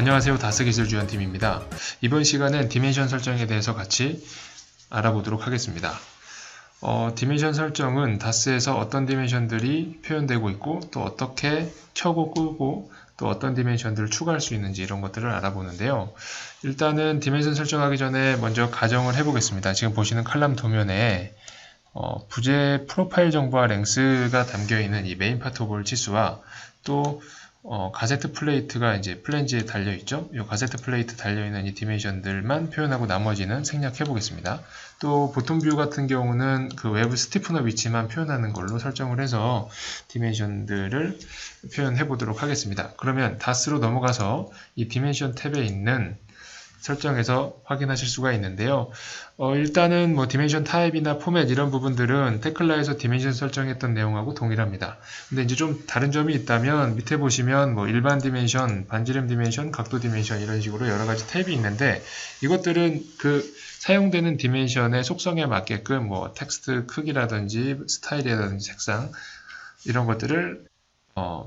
안녕하세요. 다스기술지원팀입니다. 이번 시간엔 디멘션 설정에 대해서 같이 알아보도록 하겠습니다. 디멘션 설정은 다스에서 어떤 디멘션들이 표현되고 있고 또 어떻게 켜고 끄고 또 어떤 디멘션들을 추가할 수 있는지 이런 것들을 알아보는데요. 일단은 디멘션 설정하기 전에 먼저 가정을 해보겠습니다. 지금 보시는 칼럼 도면에 부재 프로파일 정보와 랭스가 담겨있는 이 메인 파트 오버홀 치수와 또 가세트 플레이트가 이제 플랜지에 달려있죠. 이 가세트 플레이트 달려있는 이 디멘션들만 표현하고 나머지는 생략해 보겠습니다. 또 보통 뷰 같은 경우는 그 외부 스티프너 위치만 표현하는 걸로 설정을 해서 디멘션들을 표현해 보도록 하겠습니다. 그러면 다스로 넘어가서 이 디멘션 탭에 있는 설정에서 확인하실 수가 있는데요. 일단은 뭐 디멘션 타입이나 포맷 이런 부분들은 테클라에서 디멘션 설정했던 내용하고 동일합니다. 근데 이제 좀 다른 점이 있다면 밑에 보시면 뭐 일반 디멘션, 반지름 디멘션, 각도 디멘션 이런 식으로 여러 가지 탭이 있는데 이것들은 그 사용되는 디멘션의 속성에 맞게끔 뭐 텍스트 크기라든지 스타일이라든지 색상 이런 것들을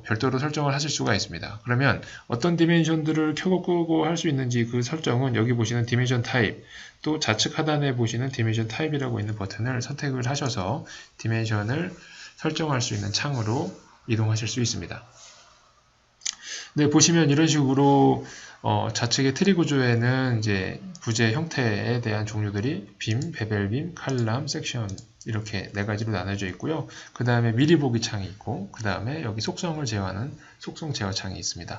별도로 설정을 하실 수가 있습니다. 그러면 어떤 디멘션들을 켜고 끄고 할 수 있는지 그 설정은 여기 보시는 디멘션 타입, 또 좌측 하단에 보시는 디멘션 타입이라고 있는 버튼을 선택을 하셔서 디멘션을 설정할 수 있는 창으로 이동하실 수 있습니다. 네, 보시면 이런 식으로 좌측의 트리 구조에는 이제 부재 형태에 대한 종류들이 빔, 베벨빔, 칼럼, 섹션 이렇게 네 가지로 나눠져 있고요. 그 다음에 미리 보기 창이 있고 그 다음에 여기 속성을 제어하는 속성 제어 창이 있습니다.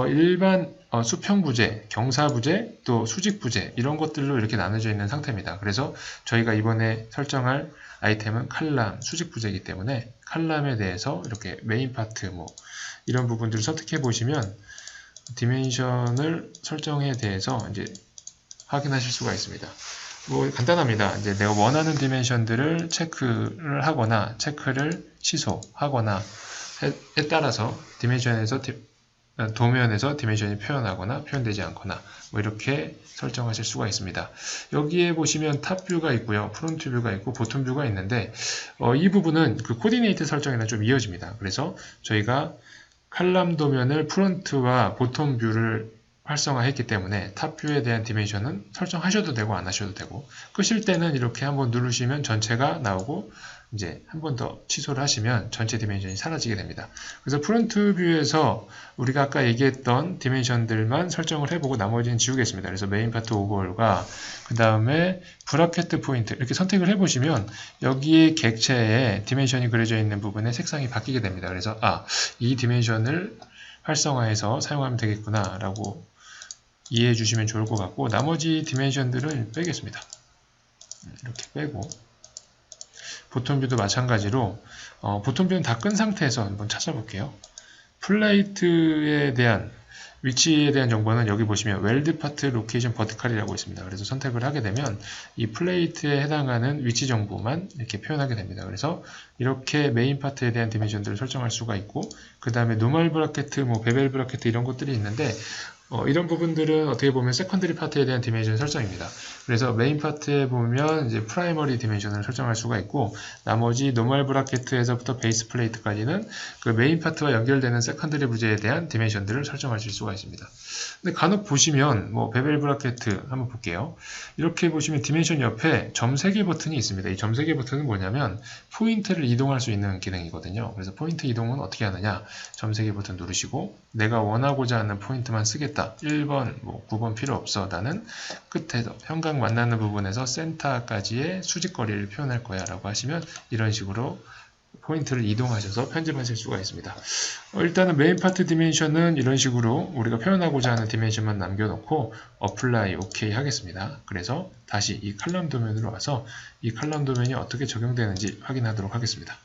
일반 수평 부재, 경사 부재, 또 수직 부재 이런 것들로 이렇게 나눠져 있는 상태입니다. 그래서 저희가 이번에 설정할 아이템은 칼럼, 수직 부재이기 때문에 칼럼에 대해서 이렇게 메인 파트 뭐 이런 부분들을 선택해 보시면 디멘션을 설정에 대해서 이제 확인하실 수가 있습니다. 뭐 간단합니다. 이제 내가 원하는 디멘션들을 체크를 하거나 체크를 취소하거나 에 따라서 디멘션에서 도면에서 디멘션이 표현하거나 표현되지 않거나 뭐 이렇게 설정하실 수가 있습니다. 여기에 보시면 탑 뷰가 있고요. 프론트 뷰가 있고 보텀 뷰가 있는데 이 부분은 그 코디네이트 설정이랑 좀 이어집니다. 그래서 저희가 칼럼 도면을 프론트와 보텀 뷰를 활성화했기 때문에 탑 뷰에 대한 디멘션은 설정하셔도 되고 안 하셔도 되고 끄실 때는 이렇게 한번 누르시면 전체가 나오고 이제 한 번 더 취소를 하시면 전체 디멘션이 사라지게 됩니다. 그래서 프론트 뷰에서 우리가 아까 얘기했던 디멘션들만 설정을 해보고 나머지는 지우겠습니다. 그래서 메인 파트 오버홀과 그 다음에 브라켓 포인트 이렇게 선택을 해보시면 여기에 객체에 디멘션이 그려져 있는 부분에 색상이 바뀌게 됩니다. 그래서 이 디멘션을 활성화해서 사용하면 되겠구나 라고 이해해 주시면 좋을 것 같고 나머지 디멘션들은 빼겠습니다. 이렇게 빼고 보텀 뷰도 마찬가지로 보텀 뷰는 다 끈 상태에서 한번 찾아볼게요. 플레이트에 대한 위치에 대한 정보는 여기 보시면 웰드 파트 로케이션 버티컬이라고 있습니다. 그래서 선택을 하게 되면 이 플레이트에 해당하는 위치 정보만 이렇게 표현하게 됩니다. 그래서 이렇게 메인 파트에 대한 디멘션들을 설정할 수가 있고 그 다음에 노멀 브라켓, 뭐 베벨 브라켓 이런 것들이 있는데 이런 부분들은 어떻게 보면 세컨더리 파트에 대한 디멘션 설정입니다. 그래서 메인 파트에 보면 이제 프라이머리 디멘션을 설정할 수가 있고 나머지 노멀 브라켓에서부터 베이스 플레이트까지는 그 메인 파트와 연결되는 세컨더리 부재에 대한 디멘션들을 설정하실 수가 있습니다. 근데 간혹 보시면 뭐 베벨 브라켓 한번 볼게요. 이렇게 보시면 디멘션 옆에 점 3개 버튼이 있습니다. 이 점 3개 버튼은 뭐냐면 포인트를 이동할 수 있는 기능이거든요. 그래서 포인트 이동은 어떻게 하느냐 점 3개 버튼 누르시고 내가 원하고자 하는 포인트만 쓰겠다. 1번, 뭐 9번 필요 없어. 나는 끝에서 현각 만나는 부분에서 센터까지의 수직거리를 표현할 거야 라고 하시면 이런 식으로 포인트를 이동하셔서 편집하실 수가 있습니다. 일단은 메인 파트 디멘션은 이런 식으로 우리가 표현하고자 하는 디멘션만 남겨놓고 어플라이 OK 하겠습니다. 그래서 다시 이 칼럼 도면으로 와서 이 칼럼 도면이 어떻게 적용되는지 확인하도록 하겠습니다.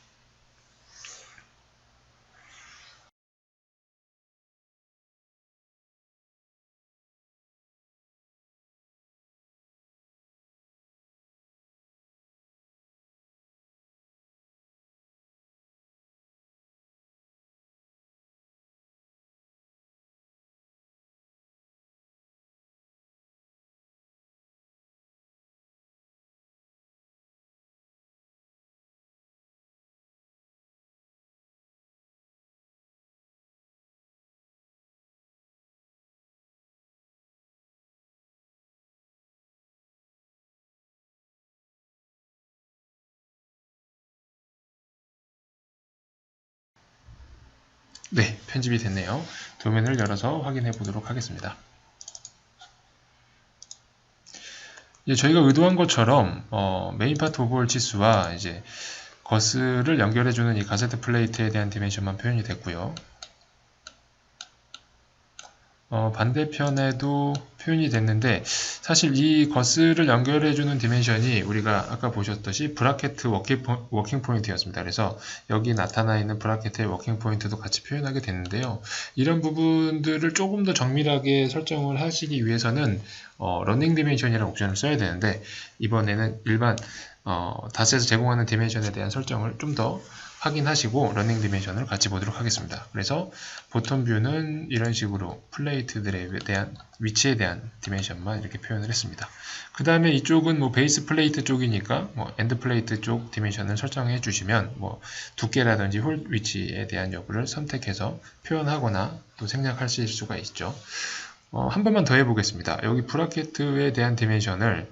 네, 편집이 됐네요. 도면을 열어서 확인해 보도록 하겠습니다. 이제 저희가 의도한 것처럼 메인 파트 오버홀 치수와 이제 거스를 연결해주는 이 가세트 플레이트에 대한 디멘션만 표현이 됐고요. 반대편에도 표현이 됐는데 사실 이 거스를 연결해주는 디멘션이 우리가 아까 보셨듯이 브라켓 워킹 포인트였습니다. 그래서 여기 나타나 있는 브라켓의 워킹 포인트도 같이 표현하게 됐는데요. 이런 부분들을 조금 더 정밀하게 설정을 하시기 위해서는 러닝 디멘션이라는 옵션을 써야 되는데 이번에는 일반 다스에서 제공하는 디멘션에 대한 설정을 좀 더 확인하시고 러닝 디멘션을 같이 보도록 하겠습니다. 그래서 보텀 뷰는 이런 식으로 플레이트들에 대한 위치에 대한 디멘션만 이렇게 표현을 했습니다. 그 다음에 이쪽은 뭐 베이스 플레이트 쪽이니까 뭐 엔드 플레이트 쪽 디멘션을 설정해 주시면 뭐 두께라든지 홀 위치에 대한 여부를 선택해서 표현하거나 또 생략하실 수가 있죠. 한 번만 더 해보겠습니다. 여기 브라켓에 대한 디멘션을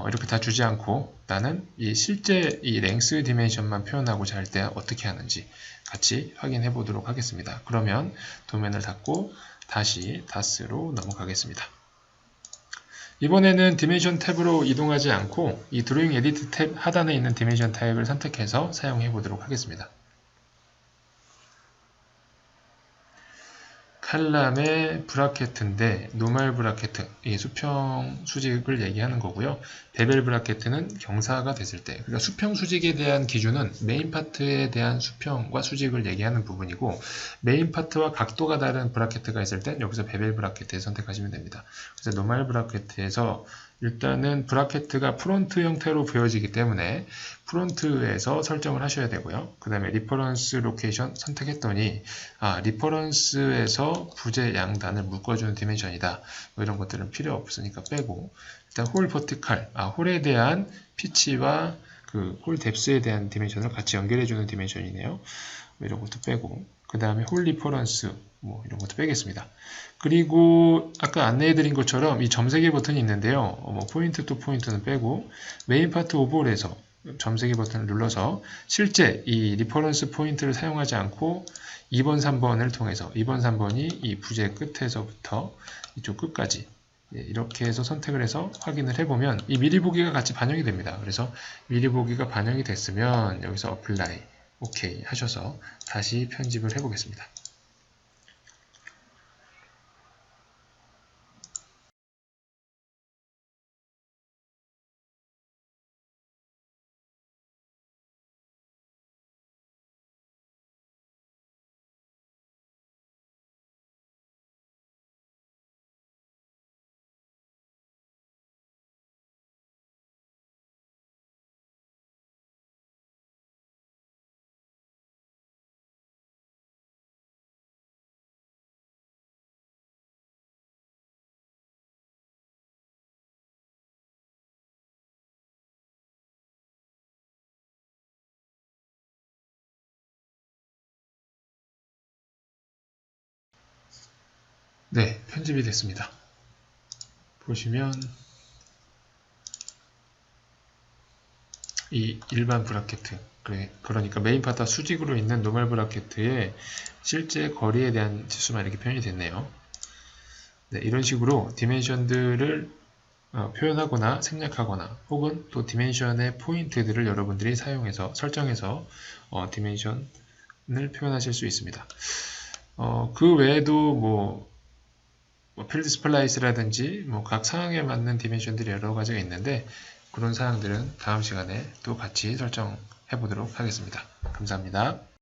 이렇게 다 주지 않고 나는 실제 이 랭스 디멘션만 표현하고자 할 때 어떻게 하는지 같이 확인해 보도록 하겠습니다. 그러면 도면을 닫고 다시 다스로 넘어가겠습니다. 이번에는 디멘션 탭으로 이동하지 않고 이 드로잉 에디트 탭 하단에 있는 디멘션 타입을 선택해서 사용해 보도록 하겠습니다. 칼럼의 브라켓인데 노멀 브라켓, 이 수평 수직을 얘기하는 거고요. 베벨 브라켓은 경사가 됐을 때, 그러니까 수평 수직에 대한 기준은 메인 파트에 대한 수평과 수직을 얘기하는 부분이고 메인 파트와 각도가 다른 브라켓가 있을 땐 여기서 베벨 브라켓을 선택하시면 됩니다. 그래서 노멀 브라켓에서 일단은 브라켓가 프론트 형태로 보여지기 때문에 프론트에서 설정을 하셔야 되고요. 그 다음에 리퍼런스 로케이션 선택했더니 리퍼런스에서 부재 양단을 묶어주는 디멘션이다. 뭐 이런 것들은 필요 없으니까 빼고 일단 홀 버티칼, 홀에 대한 피치와 그 홀 뎁스에 대한 디멘션을 같이 연결해주는 디멘션이네요. 뭐 이런 것도 빼고 그 다음에 홀 리퍼런스 뭐 이런 것도 빼겠습니다. 그리고 아까 안내해드린 것처럼 이 점세개 버튼이 있는데요. 뭐 포인트 또 포인트는 빼고 메인 파트 오버홀에서 점세개 버튼을 눌러서 실제 이 리퍼런스 포인트를 사용하지 않고 2번, 3번을 통해서 2번, 3번이 이 부재 끝에서부터 이쪽 끝까지 이렇게 해서 선택을 해서 확인을 해보면 이 미리 보기가 같이 반영이 됩니다. 그래서 미리 보기가 반영이 됐으면 여기서 어플라이 OK 하셔서 다시 편집을 해보겠습니다. 네, 편집이 됐습니다. 보시면 이 일반 브라켓, 그러니까 메인 파트와 수직으로 있는 노멀 브라켓의 실제 거리에 대한 지수만 이렇게 표현이 됐네요. 네, 이런 식으로 디멘션들을 표현하거나 생략하거나 혹은 또 디멘션의 포인트들을 여러분들이 사용해서 설정해서 디멘션을 표현하실 수 있습니다. 그 외에도 뭐 필드 스플라이스라든지 뭐 각 상황에 맞는 디멘션들이 여러 가지가 있는데 그런 사항들은 다음 시간에 또 같이 설정해 보도록 하겠습니다. 감사합니다.